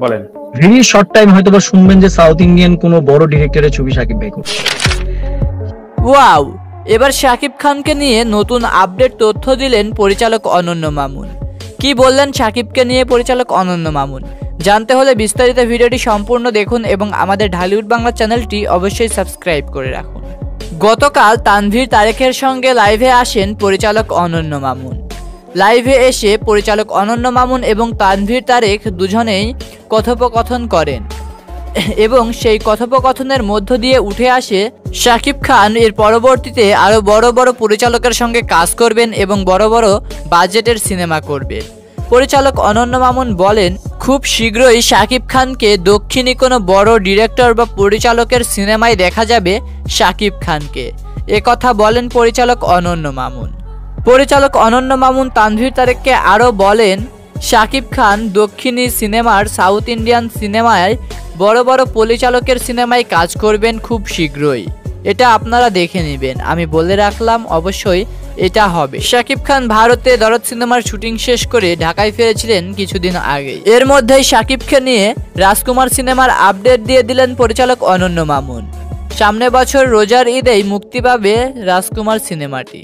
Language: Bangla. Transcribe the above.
বলেন। ভেরি শর্ট টাইম হয়তো বা শুনবেন যে সাউথ ইন্ডিয়ান কোনো বড় ডিরেক্টরের ছবি শাকিব ভাই করছে। ওয়াও, এবার শাকিব খানকে নিয়ে নতুন আপডেট তথ্য দিলেন পরিচালক অনন্য মামুন। কি বললেন শাকিবকে নিয়ে পরিচালক অনন্য মামুন? জানতে হলে বিস্তারিত ভিডিওটি সম্পূর্ণ দেখুন এবং আমাদের ঢালিউড বাংলা চ্যানেলটি অবশ্যই সাবস্ক্রাইব করে রাখুন। গতকাল তানভীর তারেকের সঙ্গে লাইভে আসেন পরিচালক অনন্য মামুন। লাইভে এসে পরিচালক অনন্য মামুন এবং তানভীর তারেক দুজনেই কথোপকথন করেন এবং সেই কথোপকথনের মধ্য দিয়ে উঠে আসে শাকিব খান এর পরবর্তীতে আরও বড় বড় পরিচালকের সঙ্গে কাজ করবেন এবং বড় বড় বাজেটের সিনেমা করবেন। পরিচালক অনন্য মামুন বলেন, খুব শীঘ্রই শাকিব খানকে দক্ষিণী কোনো বড় ডিরেক্টর বা পরিচালকের সিনেমায় দেখা যাবে শাকিব খানকে। একথা বলেন পরিচালক অনন্য মামুন। পরিচালক অনন্য মামুন তানভীর তারেককে আরও বলেন, শাকিব খান দক্ষিণী সিনেমার সাউথ ইন্ডিয়ান সিনেমায় বড় বড় পরিচালকের সিনেমায় কাজ করবেন খুব শীঘ্রই। এটা আপনারা দেখে নেবেন, আমি বলে রাখলাম অবশ্যই এটা হবে। শাকিব খান ভারতে দরদ সিনেমার শুটিং শেষ করে ঢাকায় ফিরেছিলেন কিছুদিন আগে। এর মধ্যেই শাকিবকে নিয়ে রাজকুমার সিনেমার আপডেট দিয়ে দিলেন পরিচালক অনন্য মামুন। সামনে বছর রোজার ঈদেই মুক্তি পাবে রাজকুমার সিনেমাটি।